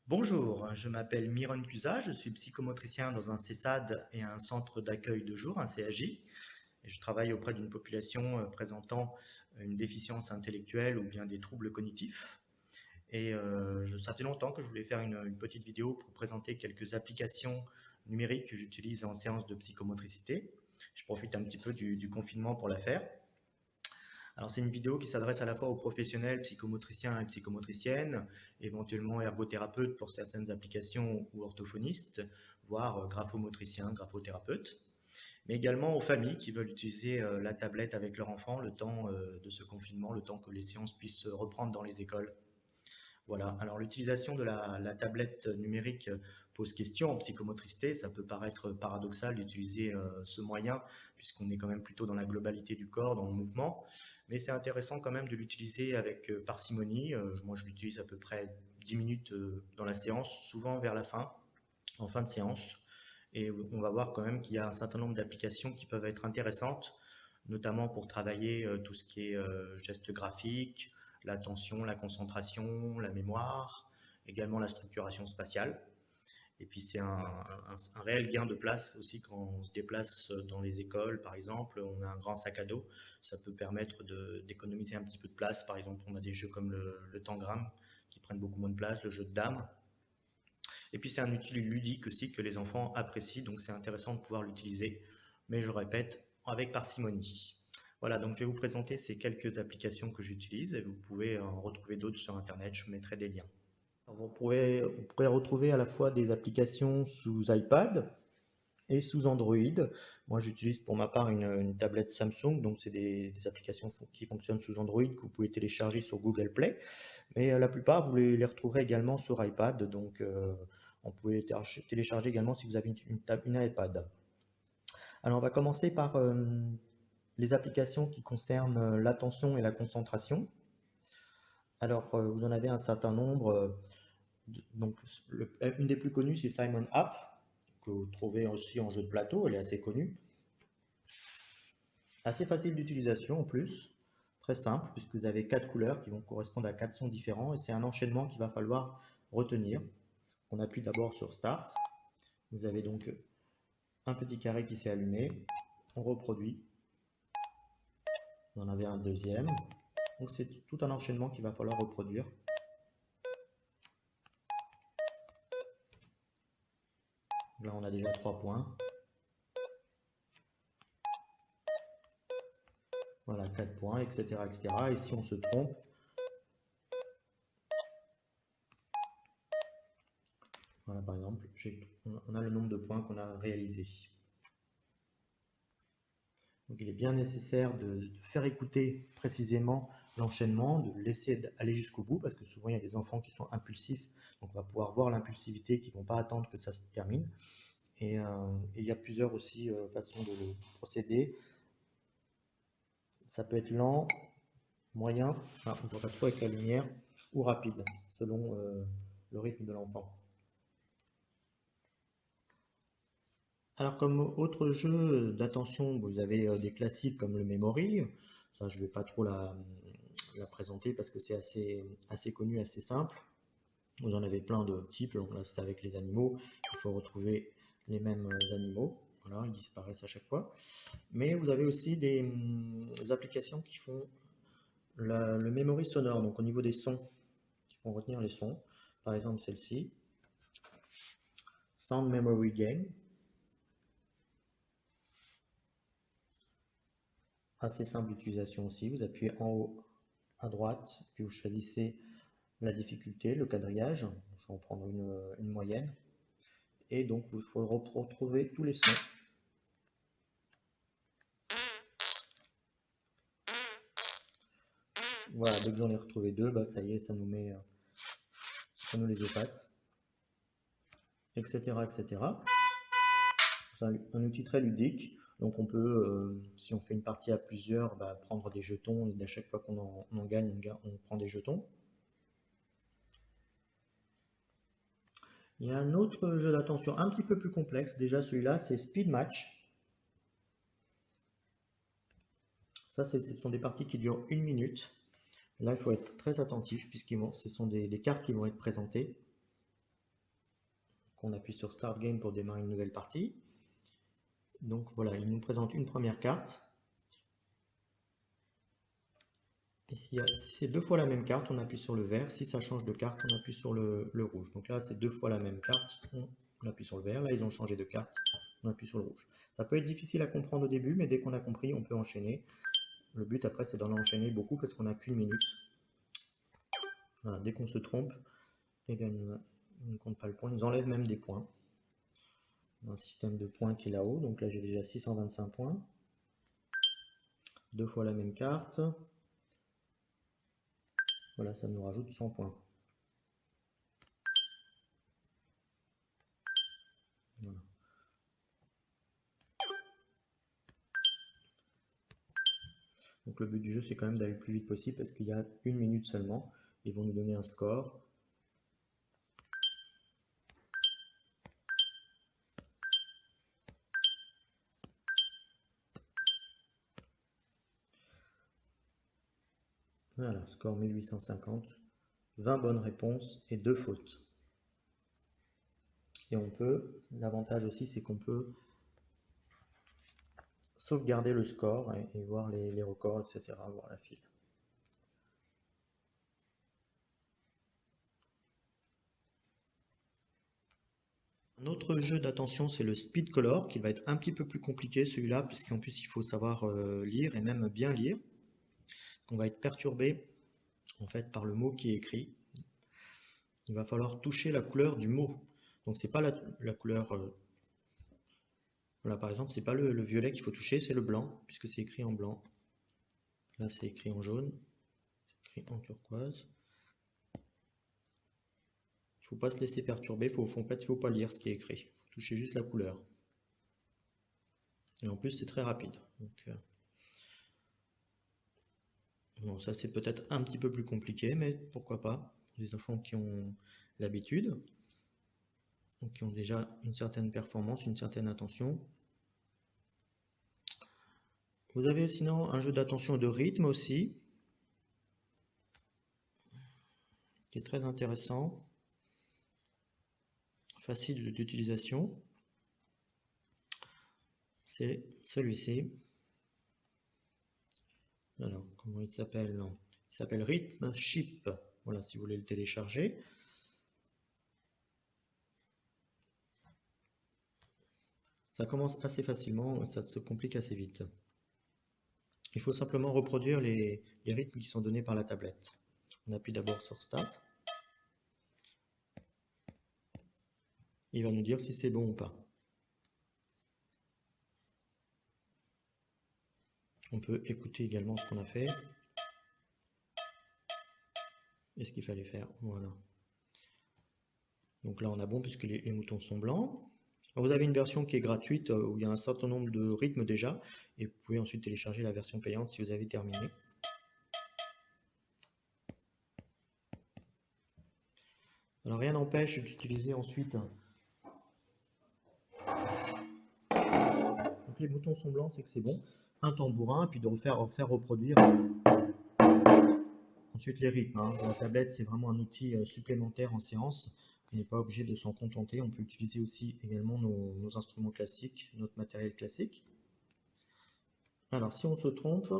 Bonjour, je m'appelle Miron Cusa, je suis psychomotricien dans un CESAD et un centre d'accueil de jour, un CAJ. Et je travaille auprès d'une population présentant une déficience intellectuelle ou bien des troubles cognitifs. Ça fait longtemps que je voulais faire une petite vidéo pour présenter quelques applications numériques que j'utilise en séance de psychomotricité. Je profite un petit peu du confinement pour la faire. Alors, c'est une vidéo qui s'adresse à la fois aux professionnels, psychomotriciens et psychomotriciennes, éventuellement ergothérapeutes pour certaines applications ou orthophonistes, voire graphomotriciens, graphothérapeutes, mais également aux familles qui veulent utiliser la tablette avec leur enfant le temps de ce confinement, le temps que les séances puissent reprendre dans les écoles. Voilà, alors l'utilisation de la tablette numérique pose question en psychomotricité. Ça peut paraître paradoxal d'utiliser ce moyen, puisqu'on est quand même plutôt dans la globalité du corps, dans le mouvement, mais c'est intéressant quand même de l'utiliser avec parcimonie. Moi, je l'utilise à peu près 10 minutes dans la séance, souvent vers la fin, en fin de séance. Et on va voir quand même qu'il y a un certain nombre d'applications qui peuvent être intéressantes, notamment pour travailler tout ce qui est gestes graphiques, l'attention, la concentration, la mémoire, également la structuration spatiale. Et puis c'est un réel gain de place aussi quand on se déplace dans les écoles, par exemple, on a un grand sac à dos, ça peut permettre d'économiser un petit peu de place. Par exemple, on a des jeux comme le Tangram qui prennent beaucoup moins de place, le jeu de dames. Et puis c'est un outil ludique aussi que les enfants apprécient, donc c'est intéressant de pouvoir l'utiliser, mais je répète, avec parcimonie. Voilà, donc je vais vous présenter ces quelques applications que j'utilise et vous pouvez en retrouver d'autres sur Internet, je mettrai des liens. Alors, vous pourrez retrouver à la fois des applications sous iPad et sous Android. Moi, j'utilise pour ma part une tablette Samsung, donc c'est des applications qui fonctionnent sous Android que vous pouvez télécharger sur Google Play. Mais la plupart, vous les retrouverez également sur iPad, donc on peut les télécharger également si vous avez une iPad. Alors, on va commencer par les applications qui concernent l'attention et la concentration. Alors, vous en avez un certain nombre. Donc, une des plus connues, c'est Simon App, que vous trouvez aussi en jeu de plateau, elle est assez connue. Assez facile d'utilisation en plus, très simple, puisque vous avez 4 couleurs qui vont correspondre à 4 sons différents, et c'est un enchaînement qu'il va falloir retenir. On appuie d'abord sur Start, vous avez donc un petit carré qui s'est allumé, on reproduit, vous en avez un deuxième, donc c'est tout un enchaînement qu'il va falloir reproduire. Là on a déjà 3 points, voilà 4 points, etc. etc. Et si on se trompe, voilà par exemple, on a le nombre de points qu'on a réalisé. Donc il est bien nécessaire de faire écouter précisément l'enchaînement, de le laisser aller jusqu'au bout, parce que souvent il y a des enfants qui sont impulsifs, donc on va pouvoir voir l'impulsivité, qui ne vont pas attendre que ça se termine. Et il y a plusieurs aussi façons de procéder. Ça peut être lent, moyen, on ne voit pas trop avec la lumière, ou rapide, selon le rythme de l'enfant. Alors comme autre jeu d'attention, vous avez des classiques comme le Memory. Ça, je ne vais pas trop la présenter parce que c'est assez connu, assez simple. Vous en avez plein de types. Donc là, c'est avec les animaux. Il faut retrouver les mêmes animaux. Voilà, ils disparaissent à chaque fois. Mais vous avez aussi des applications qui font le Memory sonore, donc au niveau des sons, qui font retenir les sons. Par exemple, celle-ci, Sound Memory Game. Assez simple d'utilisation aussi. Vous appuyez en haut à droite, puis vous choisissez la difficulté, le quadrillage. Je vais en prendre une moyenne. Et donc, il faut retrouver tous les sons. Voilà, dès que j'en ai retrouvé deux, bah, ça y est, ça nous les efface, etc., etc. C'est un outil très ludique. Donc on peut, si on fait une partie à plusieurs, bah, prendre des jetons et à chaque fois qu'on en gagne, on prend des jetons. Il y a un autre jeu d'attention un petit peu plus complexe. Déjà celui-là, c'est Speed Match. Ça, ce sont des parties qui durent 1 minute. Là, il faut être très attentif puisque ce sont des cartes qui vont être présentées. on appuie sur Start Game pour démarrer une nouvelle partie. Donc voilà, il nous présente une première carte. Et si c'est 2 fois la même carte, on appuie sur le vert. Si ça change de carte, on appuie sur le rouge. Donc là, c'est 2 fois la même carte, on appuie sur le vert. Là, ils ont changé de carte, on appuie sur le rouge. Ça peut être difficile à comprendre au début, mais dès qu'on a compris, on peut enchaîner. Le but après, c'est d'en enchaîner beaucoup parce qu'on n'a qu'une minute. Voilà, dès qu'on se trompe, eh bien, ils ne comptent pas le point. Ils enlèvent même des points. On a un système de points qui est là-haut. Donc là, j'ai déjà 625 points. 2 fois la même carte. Voilà, ça nous rajoute 100 points. Voilà. Donc le but du jeu, c'est quand même d'aller le plus vite possible parce qu'il y a une minute seulement. Ils vont nous donner un score. Voilà, score 1850. 20 bonnes réponses et 2 fautes. Et on peut, l'avantage aussi, c'est qu'on peut sauvegarder le score et voir les records, etc., voir la file. Un autre jeu d'attention, c'est le Speed Color, qui va être un petit peu plus compliqué celui-là, puisqu'en plus il faut savoir lire et même bien lire. On va être perturbé en fait par le mot qui est écrit. Il va falloir toucher la couleur du mot. Donc c'est pas la couleur. Voilà, par exemple, c'est pas le violet qu'il faut toucher, c'est le blanc, puisque c'est écrit en blanc. Là, c'est écrit en jaune, c'est écrit en turquoise. Il ne faut pas se laisser perturber, en fait, il ne faut pas lire ce qui est écrit. Il faut toucher juste la couleur. Et en plus, c'est très rapide. Donc, bon, ça, c'est peut-être un petit peu plus compliqué, mais pourquoi pas. Pour des enfants qui ont l'habitude, qui ont déjà une certaine performance, une certaine attention. Vous avez sinon un jeu d'attention et de rythme aussi, qui est très intéressant, facile d'utilisation. C'est celui-ci. Alors, comment il s'appelle? Il s'appelle Rhythm Ship. Voilà, si vous voulez le télécharger. Ça commence assez facilement et ça se complique assez vite. Il faut simplement reproduire les rythmes qui sont donnés par la tablette. On appuie d'abord sur Start. Il va nous dire si c'est bon ou pas. On peut écouter également ce qu'on a fait et ce qu'il fallait faire. Voilà. Donc là, on a bon puisque les moutons sont blancs. Vous avez une version qui est gratuite où il y a un certain nombre de rythmes déjà et vous pouvez ensuite télécharger la version payante si vous avez terminé. Alors rien n'empêche d'utiliser ensuite. Donc les boutons sont blancs, c'est que c'est bon. Un tambourin, puis de faire reproduire ensuite les rythmes. La tablette, c'est vraiment un outil supplémentaire en séance. On n'est pas obligé de s'en contenter. On peut utiliser aussi également nos instruments classiques, notre matériel classique. Alors si on se trompe,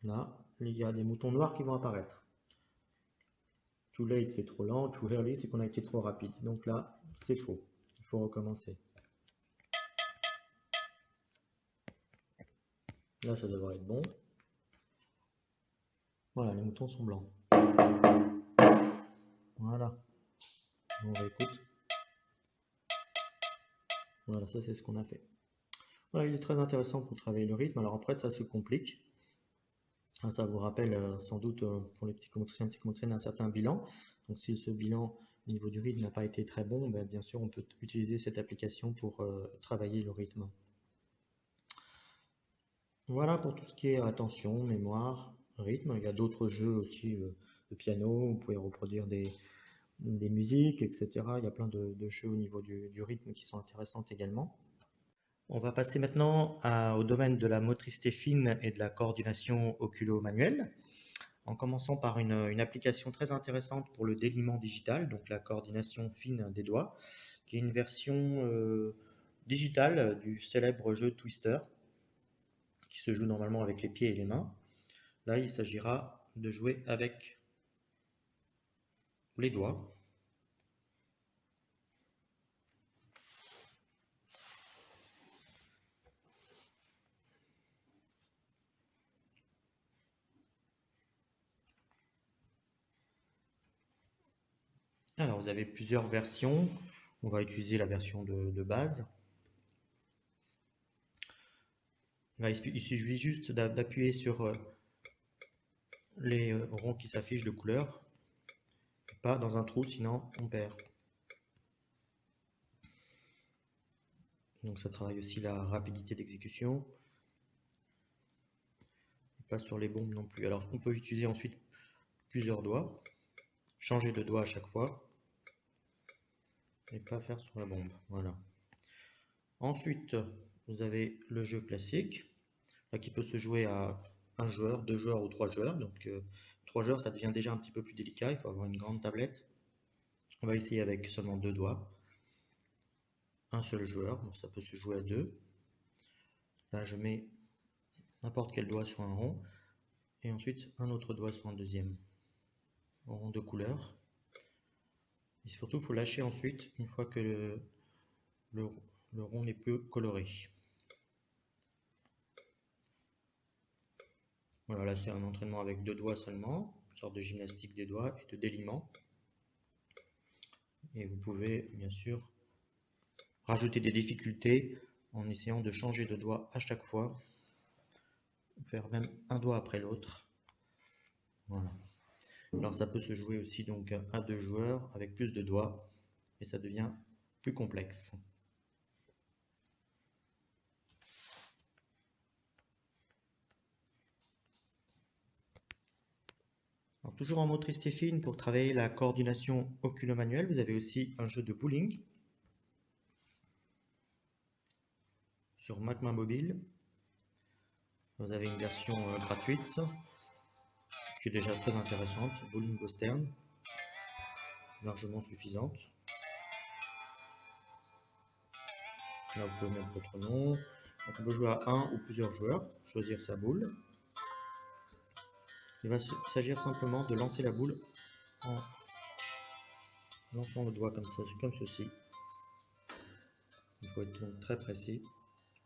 là, il y a des moutons noirs qui vont apparaître. Too late, c'est trop lent. Too early, c'est qu'on a été trop rapide. Donc là, c'est faux. Il faut recommencer. Là, ça devrait être bon. Voilà, les moutons sont blancs. Voilà. On réécoute. Voilà, ça c'est ce qu'on a fait. Voilà, il est très intéressant pour travailler le rythme. Alors après, ça se complique. Ça vous rappelle sans doute pour les psychomotriciens et psychomotriciennes un certain bilan. Donc si ce bilan au niveau du rythme n'a pas été très bon, ben, bien sûr on peut utiliser cette application pour travailler le rythme. Voilà pour tout ce qui est attention, mémoire, rythme. Il y a d'autres jeux aussi de piano, vous pouvez reproduire des musiques, etc. Il y a plein de jeux au niveau du rythme qui sont intéressants également. On va passer maintenant au domaine de la motricité fine et de la coordination oculo-manuelle. en commençant par une application très intéressante pour le déliement digital, donc la coordination fine des doigts, qui est une version digitale du célèbre jeu Twister, qui se joue normalement avec les pieds et les mains. Là, il s'agira de jouer avec les doigts. Alors, vous avez plusieurs versions. On va utiliser la version de base. Là, il suffit juste d'appuyer sur les ronds qui s'affichent de couleur, pas dans un trou, sinon on perd. Donc ça travaille aussi la rapidité d'exécution. Pas sur les bombes non plus. Alors on peut utiliser ensuite plusieurs doigts, changer de doigt à chaque fois, et pas faire sur la bombe. Voilà. Ensuite, vous avez le jeu classique, là, qui peut se jouer à un joueur, deux joueurs ou trois joueurs. Donc 3 joueurs, ça devient déjà un petit peu plus délicat, il faut avoir une grande tablette. On va essayer avec seulement 2 doigts. Un seul joueur, donc ça peut se jouer à 2. Là, je mets n'importe quel doigt sur un rond, et ensuite un autre doigt sur un deuxième rond de couleur. Et surtout, il faut lâcher ensuite, une fois que le rond n'est plus coloré. Voilà, là c'est un entraînement avec 2 doigts seulement, une sorte de gymnastique des doigts et de déliement. Et vous pouvez bien sûr rajouter des difficultés en essayant de changer de doigt à chaque fois, faire même un doigt après l'autre. Voilà. Alors ça peut se jouer aussi donc à 2 joueurs avec plus de doigts et ça devient plus complexe. Alors, toujours en motricité fine, pour travailler la coordination oculo-manuelle, vous avez aussi un jeu de bowling sur Macma Mobile. Vous avez une version gratuite qui est déjà très intéressante, Bowling Western, largement suffisante. Là vous pouvez mettre votre nom. Donc on peut jouer à un ou plusieurs joueurs, choisir sa boule. Il va s'agir simplement de lancer la boule en lançant le doigt comme ceci. Il faut être donc très précis.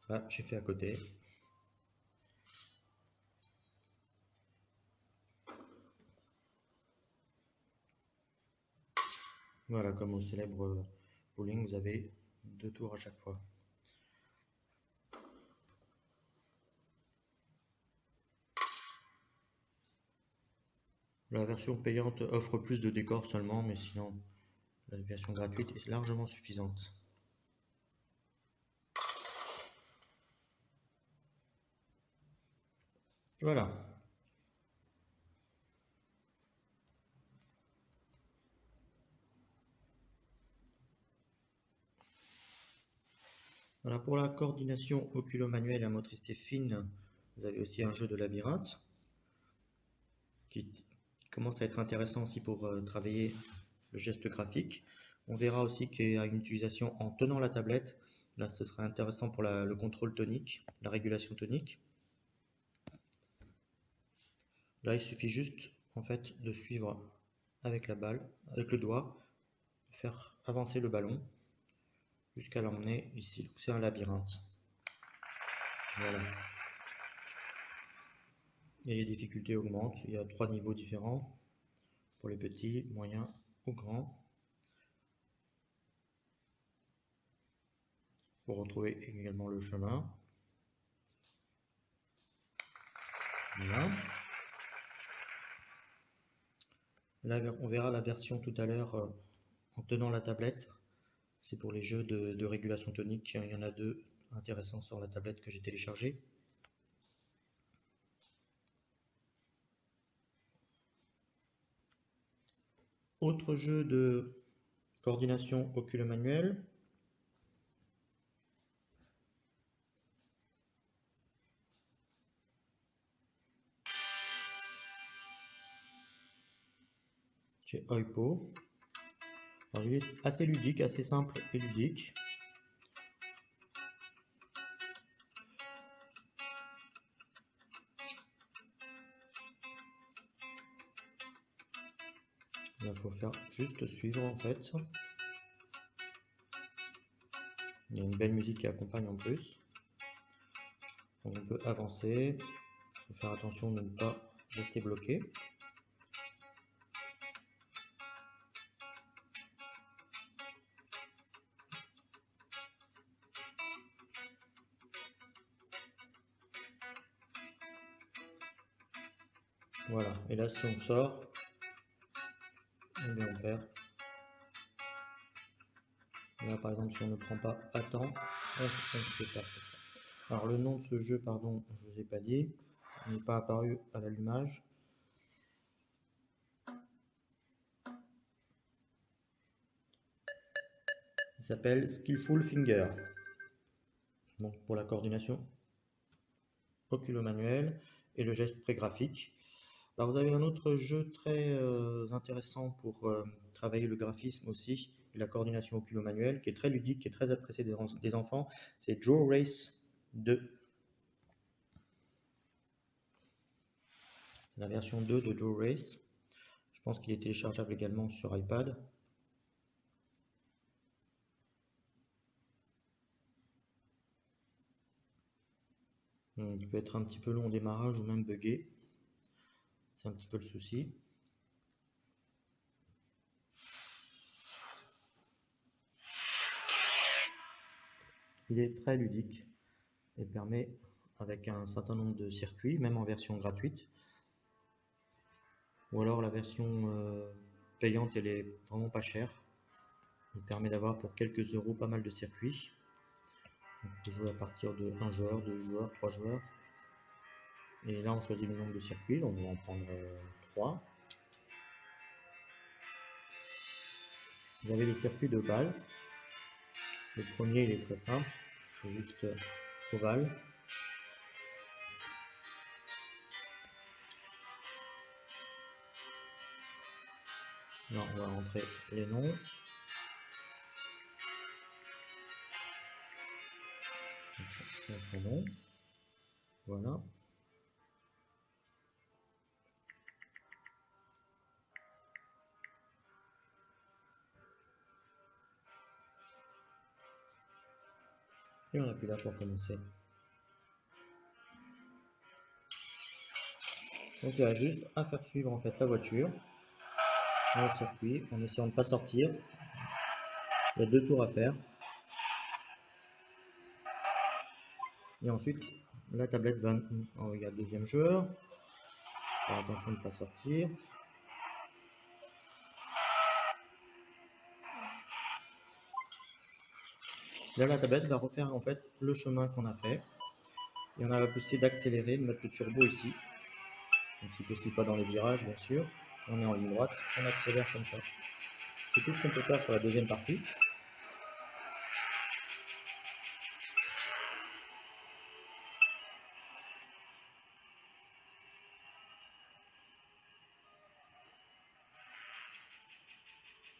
Là j'ai fait à côté. Voilà, comme au célèbre bowling, vous avez 2 tours à chaque fois. La version payante offre plus de décors seulement, mais sinon la version gratuite est largement suffisante. Voilà. Voilà, pour la coordination oculo-manuelle et la motricité fine, vous avez aussi un jeu de labyrinthe qui commence à être intéressant aussi pour travailler le geste graphique. On verra aussi qu'il y a une utilisation en tenant la tablette. Là, ce sera intéressant pour le contrôle tonique, la régulation tonique. Là, il suffit juste en fait de suivre avec la balle, avec le doigt, faire avancer le ballon jusqu'à l'emmener ici. C'est un labyrinthe. Voilà. Et les difficultés augmentent. Il y a 3 niveaux différents pour les petits, moyens ou grands. Pour retrouver également le chemin. Voilà. Là, on verra la version tout à l'heure en tenant la tablette. C'est pour les jeux de régulation tonique. Il y en a 2 intéressants sur la tablette que j'ai téléchargé. Autre jeu de coordination oculo-manuelle. chez Oipo. Alors, il est assez ludique, assez simple et ludique. Il faut faire juste suivre en fait. Il y a une belle musique qui accompagne en plus. Donc on peut avancer. Il faut faire attention de ne pas rester bloqué. Voilà, et là si on sort, eh bien on perd. Là par exemple si on ne prend pas à temps, on peut perdre comme ça. Alors le nom de ce jeu, pardon, je ne vous ai pas dit, il n'est pas apparu à l'allumage. Il s'appelle Skillful Finger. Donc pour la coordination oculo-manuelle et le geste pré-graphique. Alors vous avez un autre jeu très intéressant pour travailler le graphisme aussi, et la coordination oculo-manuelle, qui est très ludique, qui est très apprécié des enfants, c'est Draw Race 2. C'est la version 2 de Draw Race. Je pense qu'il est téléchargeable également sur iPad. Il peut être un petit peu long au démarrage ou même buggé. C'est un petit peu le souci. Il est très ludique et permet, avec un certain nombre de circuits, même en version gratuite, ou alors la version payante, elle est vraiment pas chère. Il permet d'avoir pour quelques euros pas mal de circuits. On peut jouer à partir de 1 joueur, 2 joueurs, 3 joueurs. Et là on choisit le nombre de circuits, donc on va en prendre 3. Vous avez les circuits de base. Le premier il est très simple, c'est juste ovale. Là on va rentrer les noms. Notre nom. Voilà. Et on appuie là pour commencer. Donc il y a juste à faire suivre en fait la voiture dans le circuit en essayant de ne pas sortir. Il y a 2 tours à faire. Et ensuite la tablette va... Oh, il y a le deuxième joueur. Faire attention de ne pas sortir. Là la tablette va refaire en fait le chemin qu'on a fait. Et on a la possibilité d'accélérer, de mettre le turbo ici. Donc si possible pas dans les virages bien sûr. On est en ligne droite, on accélère comme ça. C'est tout ce qu'on peut faire sur la deuxième partie.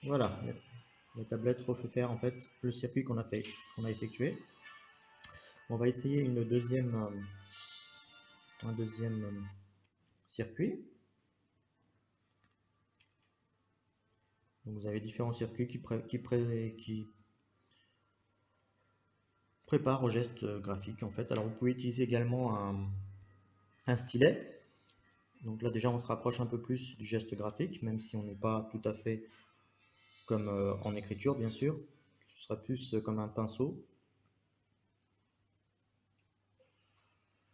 Voilà, la tablette refait faire en fait le circuit qu'on a effectué. On va essayer un deuxième circuit. Donc vous avez différents circuits qui préparent au geste graphique en fait. Alors vous pouvez utiliser également un stylet. Donc là déjà on se rapproche un peu plus du geste graphique, même si on n'est pas tout à fait comme en écriture bien sûr. Ce sera plus comme un pinceau.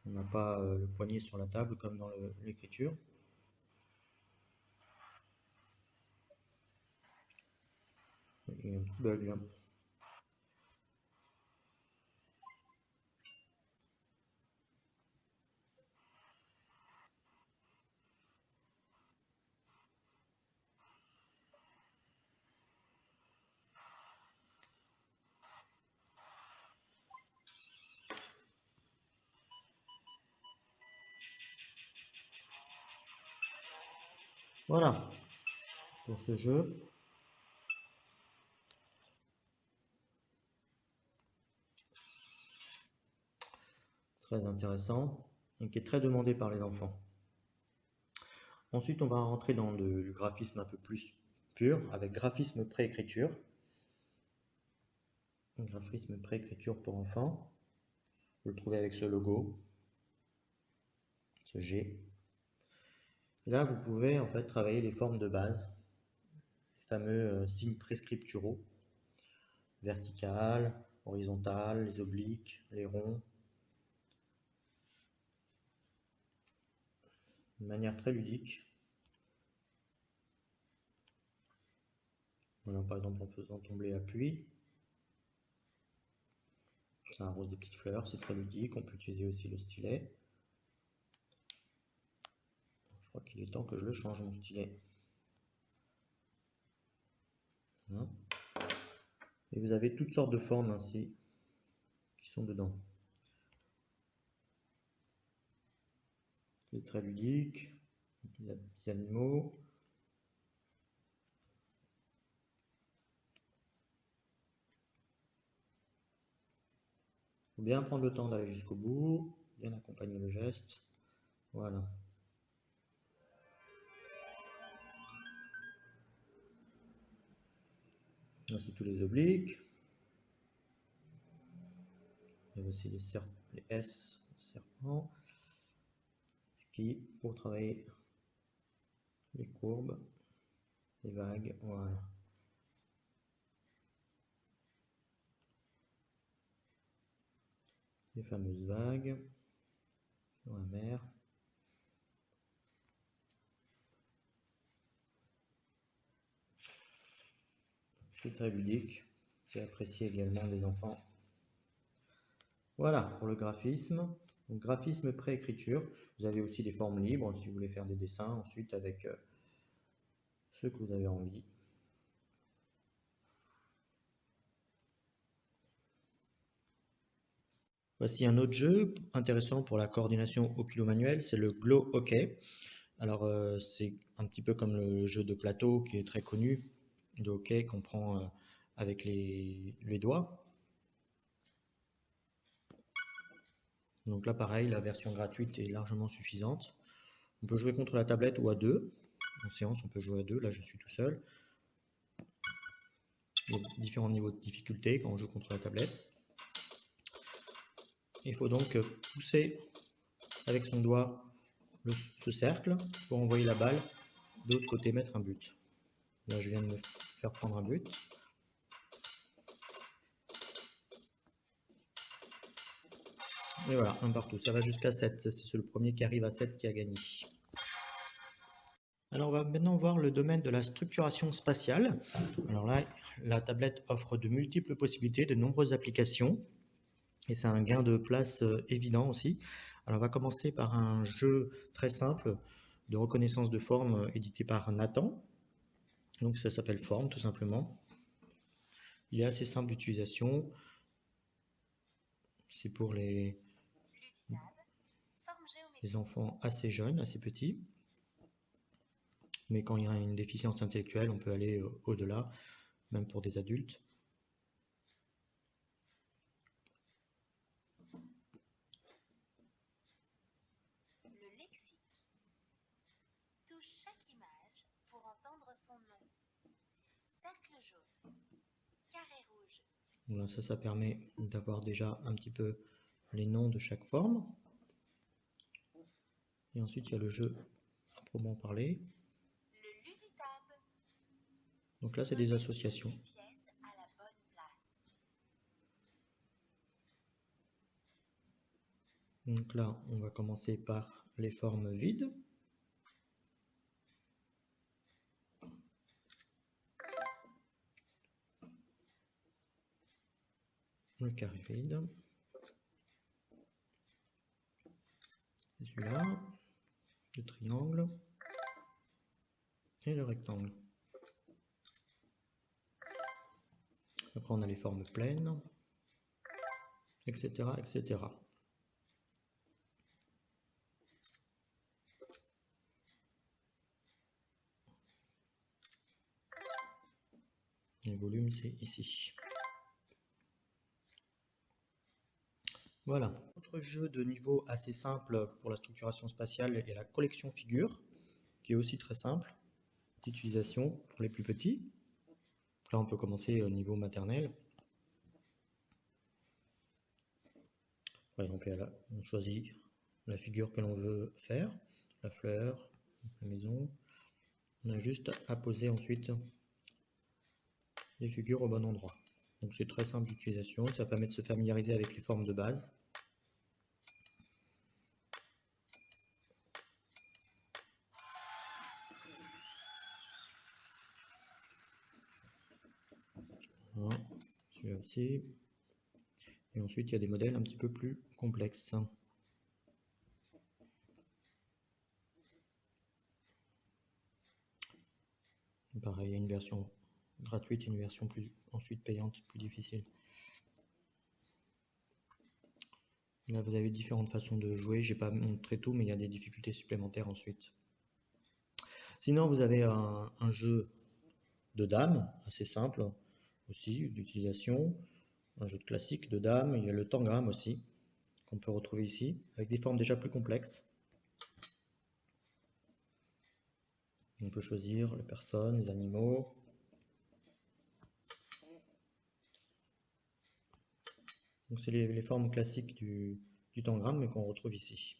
On n'a pas le poignet sur la table comme dans l'écriture. Il y a un petit bug là. Voilà. sur ce jeu. Très intéressant et qui est très demandé par les enfants. Ensuite, on va rentrer dans le graphisme un peu plus pur avec graphisme préécriture. Graphisme préécriture pour enfants. Vous le trouvez avec ce logo, ce G. Et là, vous pouvez en fait travailler les formes de base, les fameux signes prescripturaux, verticales, horizontales, les obliques, les ronds, de manière très ludique. Voilà, par exemple en faisant tomber la pluie, ça arrose des petites fleurs, c'est très ludique. On peut utiliser aussi le stylet. Je crois qu'il est temps que je le change, mon stylet. Voilà. Et vous avez toutes sortes de formes ainsi qui sont dedans. C'est très ludique. Il y a des petits animaux. Il faut bien prendre le temps d'aller jusqu'au bout, bien accompagner le geste. Voilà. Voici tous les obliques. Il y a aussi les S, les serpents. Ski pour travailler les courbes, les vagues. Voilà. Les fameuses vagues dans la mer. C'est très ludique, c'est apprécié également des enfants. Voilà pour le graphisme. Donc, graphisme préécriture. Vous avez aussi des formes libres si vous voulez faire des dessins ensuite avec ce que vous avez envie. Voici un autre jeu intéressant pour la coordination oculo-manuelle, c'est le Glow Hockey. Alors c'est un petit peu comme le jeu de plateau qui est très connu, de hockey qu'on prend avec les doigts. Donc là pareil, la version gratuite est largement suffisante. On peut jouer contre la tablette ou à deux. En séance, on peut jouer à deux, là je suis tout seul. Il y a différents niveaux de difficulté quand on joue contre la tablette. Il faut donc pousser avec son doigt ce cercle pour envoyer la balle de l'autre côté, mettre un but. Là, je viens de me faire prendre un but. Et voilà, un partout. Ça va jusqu'à 7. C'est le premier qui arrive à 7 qui a gagné. Alors, on va maintenant voir le domaine de la structuration spatiale. Alors là, la tablette offre de multiples possibilités, de nombreuses applications. Et c'est un gain de place évident aussi. Alors, on va commencer par un jeu très simple de reconnaissance de forme édité par Nathan. Donc, ça s'appelle Forme, tout simplement. Il est assez simple d'utilisation. C'est pour les enfants assez jeunes, assez petits. Mais quand il y a une déficience intellectuelle, on peut aller au-delà, même pour des adultes. Le lexique. Touche chaque image pour entendre son nom. Cercle jaune. Carré rouge. Voilà, ça permet d'avoir déjà un petit peu les noms de chaque forme. Et ensuite, il y a le jeu à proprement parler. Le Luditab. Donc là, c'est des associations. Pièces à la bonne place. Donc là, on va commencer par les formes vides. Le carré vide. Celui-là. Le triangle. Et le rectangle. Après, on a les formes pleines, etc., etc. Le volume, c'est ici. Voilà. Autre jeu de niveau assez simple pour la structuration spatiale est la collection figures, qui est aussi très simple d'utilisation pour les plus petits. Là, on peut commencer au niveau maternel. Par exemple, on choisit la figure que l'on veut faire, la fleur, la maison. On a juste à poser ensuite les figures au bon endroit. Donc c'est très simple d'utilisation, ça permet de se familiariser avec les formes de base. Voilà, celui-là aussi. Et ensuite, il y a des modèles un petit peu plus complexes. Pareil, il y a une version gratuite et une version ensuite payante, plus difficile. Là, vous avez différentes façons de jouer. Je n'ai pas montré tout, mais il y a des difficultés supplémentaires ensuite. Sinon, vous avez un jeu de dames, assez simple aussi d'utilisation. Un jeu de classique de dames. Il y a le tangram aussi, qu'on peut retrouver ici, avec des formes déjà plus complexes. On peut choisir les personnes, les animaux. Donc c'est les formes classiques du tangram, mais qu'on retrouve ici.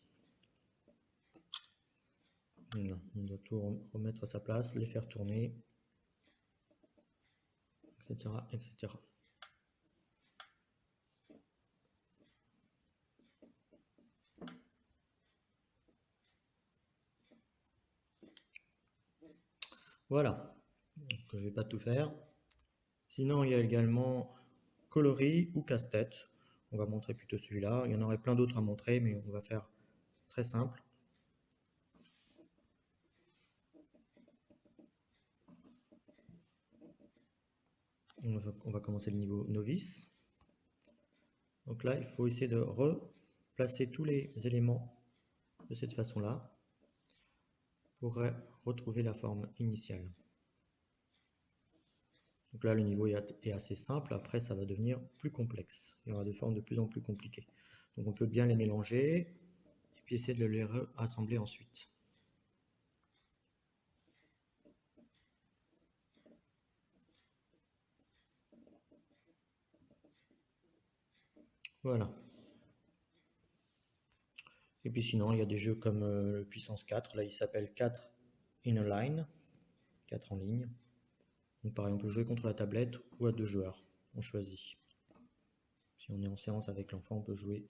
Voilà, on doit tout remettre à sa place, les faire tourner, etc., etc. Voilà, donc je ne vais pas tout faire. Sinon, il y a également coloris ou casse-tête. On va montrer plutôt celui-là. Il y en aurait plein d'autres à montrer, mais on va faire très simple. On va commencer le niveau novice. Donc là, il faut essayer de replacer tous les éléments de cette façon-là pour retrouver la forme initiale. Donc là, le niveau est assez simple. Après, ça va devenir plus complexe. Il y aura des formes de plus en plus compliquées. Donc on peut bien les mélanger et puis essayer de les rassembler ensuite. Voilà. Et puis sinon, il y a des jeux comme le Puissance 4. Là, il s'appelle 4 in a line. 4 en ligne. Donc pareil, on peut jouer contre la tablette ou à 2 joueurs. On choisit. Si on est en séance avec l'enfant, on peut jouer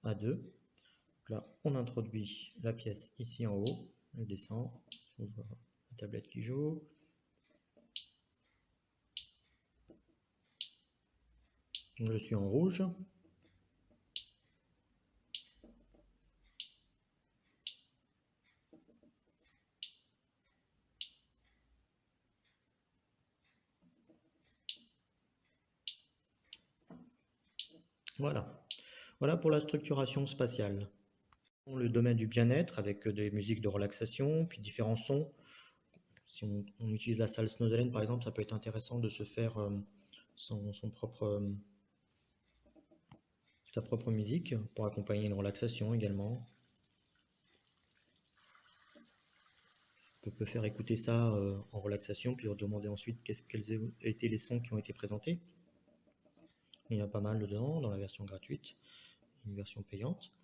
à 2. Donc là, on introduit la pièce ici en haut. Elle descend. On voit la tablette qui joue. Donc je suis en rouge. Voilà. Voilà pour la structuration spatiale. Le domaine du bien-être avec des musiques de relaxation, puis différents sons. Si on utilise la salle Snowdalen par exemple, ça peut être intéressant de se faire sa propre musique pour accompagner une relaxation également. On peut faire écouter ça en relaxation, puis demander ensuite quels ont été les sons qui ont été présentés. Il y en a pas mal dedans, dans la version gratuite, une version payante.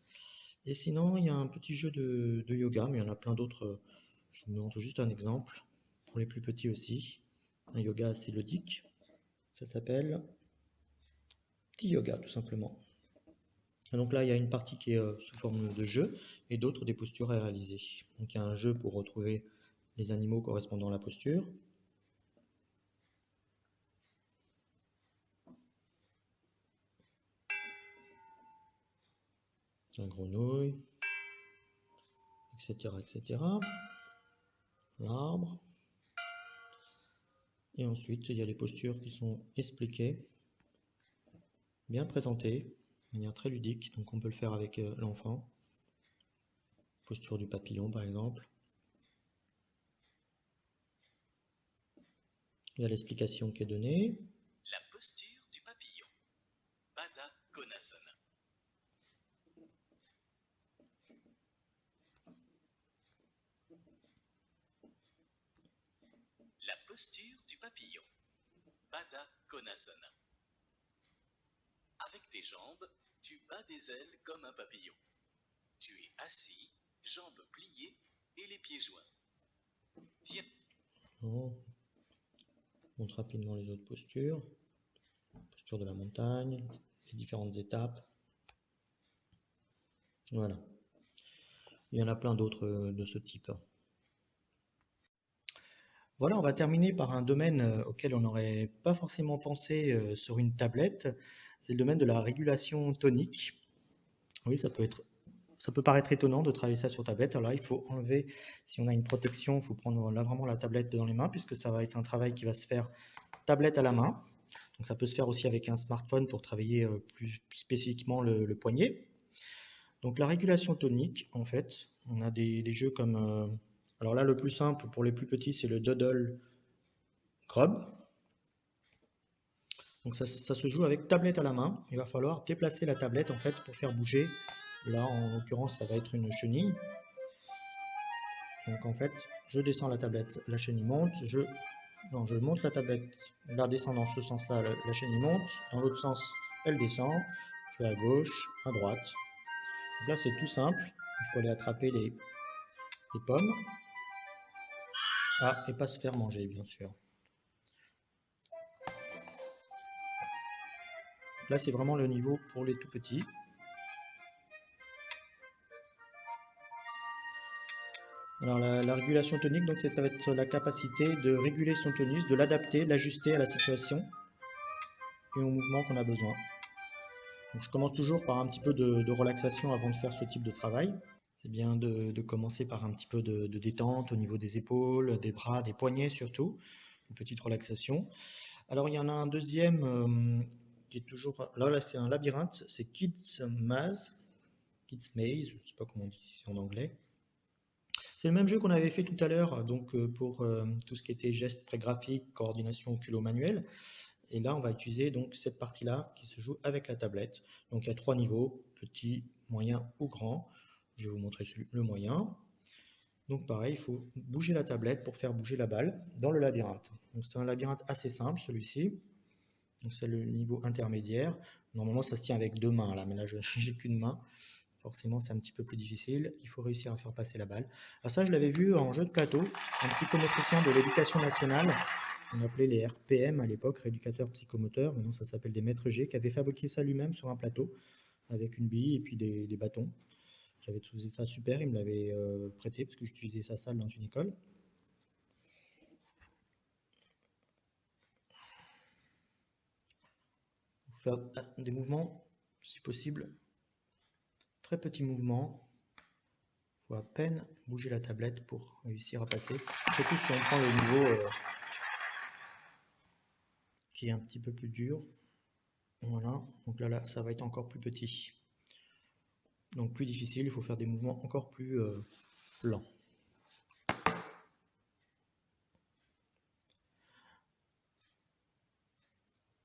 Et sinon, il y a un petit jeu de yoga, mais il y en a plein d'autres. Je vous montre juste un exemple, pour les plus petits aussi. Un yoga assez ludique. Ça s'appelle Petit Yoga, tout simplement. Et donc là, il y a une partie qui est sous forme de jeu, et d'autres des postures à réaliser. Donc il y a un jeu pour retrouver les animaux correspondant à la posture. Un grenouille, etc., etc. L'arbre. Et ensuite, il y a les postures qui sont expliquées, bien présentées, de manière très ludique. Donc on peut le faire avec l'enfant. Posture du papillon, par exemple. Il y a l'explication qui est donnée. La posture du papillon. Baddha Konasana. La posture du papillon. Baddha Konasana. Avec tes jambes, tu bats des ailes comme un papillon. Tu es assis, jambes pliées et les pieds joints. Tiens. On montre rapidement les autres postures. Posture de la montagne, les différentes étapes. Voilà. Il y en a plein d'autres de ce type. Voilà, on va terminer par un domaine auquel on n'aurait pas forcément pensé sur une tablette. C'est le domaine de la régulation tonique. Oui, ça peut paraître étonnant de travailler ça sur tablette. Alors là, il faut enlever, si on a une protection, il faut prendre là vraiment la tablette dans les mains, puisque ça va être un travail qui va se faire tablette à la main. Donc ça peut se faire aussi avec un smartphone pour travailler plus spécifiquement le poignet. Donc la régulation tonique, en fait, on a des jeux comme... alors là, le plus simple pour les plus petits, c'est le Doodle Grub. Donc ça se joue avec tablette à la main. Il va falloir déplacer la tablette en fait pour faire bouger. Là, en l'occurrence, ça va être une chenille. Donc en fait, je descends la tablette, la chenille monte. Je monte la tablette, la descend dans ce sens-là, la chenille monte. Dans l'autre sens, elle descend. Je vais à gauche, à droite. Donc là, c'est tout simple. Il faut aller attraper les pommes. Ah, et pas se faire manger, bien sûr. Là, c'est vraiment le niveau pour les tout petits. Alors, la régulation tonique, donc, ça va être la capacité de réguler son tonus, de l'adapter, de l'ajuster à la situation et au mouvement qu'on a besoin. Donc, je commence toujours par un petit peu de relaxation avant de faire ce type de travail. C'est bien de commencer par un petit peu de détente au niveau des épaules, des bras, des poignets surtout. Une petite relaxation. Alors, il y en a un deuxième qui est toujours... Là, c'est un labyrinthe, c'est Kids Maze. Kids Maze, je ne sais pas comment on dit en anglais. C'est le même jeu qu'on avait fait tout à l'heure, donc pour tout ce qui était gestes prégraphiques, coordination oculo-manuelle. Et là, on va utiliser donc cette partie-là qui se joue avec la tablette. Donc il y a 3 niveaux, petit, moyen ou grand. Je vais vous montrer le moyen. Donc pareil, il faut bouger la tablette pour faire bouger la balle dans le labyrinthe. Donc c'est un labyrinthe assez simple, celui-ci. Donc c'est le niveau intermédiaire. Normalement, ça se tient avec 2 mains là, mais là, je n'ai qu'une main. Forcément, c'est un petit peu plus difficile. Il faut réussir à faire passer la balle. Alors ça, je l'avais vu en jeu de plateau, un psychomotricien de l'éducation nationale. On appelait les RPM à l'époque, rééducateurs psychomoteurs. Maintenant, ça s'appelle des maîtres G, qui avait fabriqué ça lui-même sur un plateau, avec une bille et puis des bâtons. J'avais trouvé ça super, il me l'avait prêté, parce que j'utilisais sa salle dans une école. Il faut faire des mouvements, si possible, très petits mouvements. Il faut à peine bouger la tablette pour réussir à passer. Surtout si on prend le niveau qui est un petit peu plus dur. Voilà, donc là, ça va être encore plus petit. Donc plus difficile, il faut faire des mouvements encore plus lents.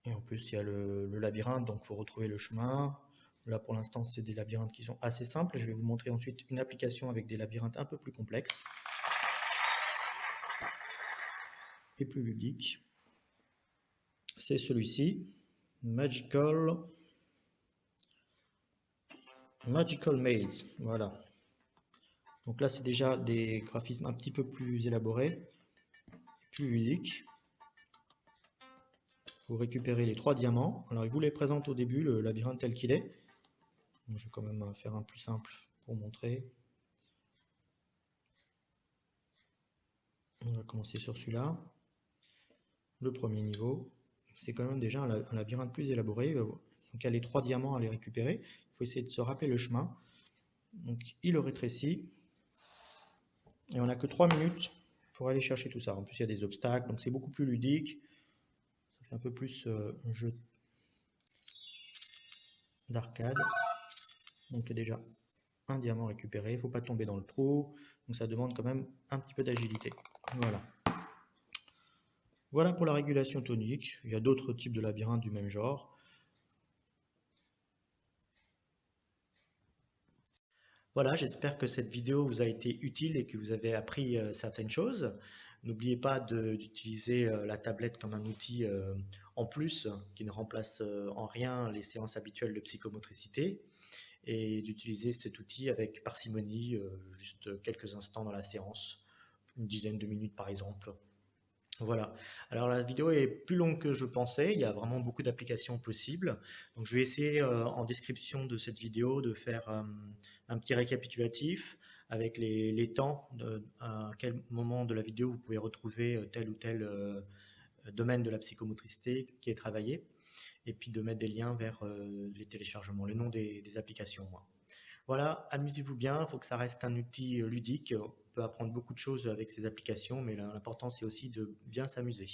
Et en plus, il y a le labyrinthe, donc il faut retrouver le chemin. Là, pour l'instant, c'est des labyrinthes qui sont assez simples. Je vais vous montrer ensuite une application avec des labyrinthes un peu plus complexes et plus ludiques. C'est celui-ci, Magical Maze. Voilà. Donc là, c'est déjà des graphismes un petit peu plus élaborés, plus ludiques. Vous récupérez les 3 diamants. Alors, il vous les présente au début, le labyrinthe tel qu'il est. Donc, je vais quand même faire un plus simple pour montrer. On va commencer sur celui-là. Le premier niveau. C'est quand même déjà un labyrinthe plus élaboré. Donc, il y a les 3 diamants à les récupérer. Il faut essayer de se rappeler le chemin. Donc, il le rétrécit. Et on n'a que 3 minutes pour aller chercher tout ça. En plus, il y a des obstacles. Donc, c'est beaucoup plus ludique. Ça fait un peu plus jeu d'arcade. Donc, il y a déjà un diamant récupéré. Il ne faut pas tomber dans le trou. Donc, ça demande quand même un petit peu d'agilité. Voilà. Voilà pour la régulation tonique. Il y a d'autres types de labyrinthes du même genre. Voilà, j'espère que cette vidéo vous a été utile et que vous avez appris certaines choses. N'oubliez pas d'utiliser la tablette comme un outil en plus qui ne remplace en rien les séances habituelles de psychomotricité et d'utiliser cet outil avec parcimonie, juste quelques instants dans la séance, une dizaine de minutes par exemple. Voilà. Alors la vidéo est plus longue que je pensais, il y a vraiment beaucoup d'applications possibles. Donc je vais essayer en description de cette vidéo de faire un petit récapitulatif avec les temps, à quel moment de la vidéo vous pouvez retrouver tel ou tel domaine de la psychomotricité qui est travaillé, et puis de mettre des liens vers les téléchargements, les noms des applications. Voilà, amusez-vous bien, il faut que ça reste un outil ludique. On peut apprendre beaucoup de choses avec ces applications, mais l'important c'est aussi de bien s'amuser.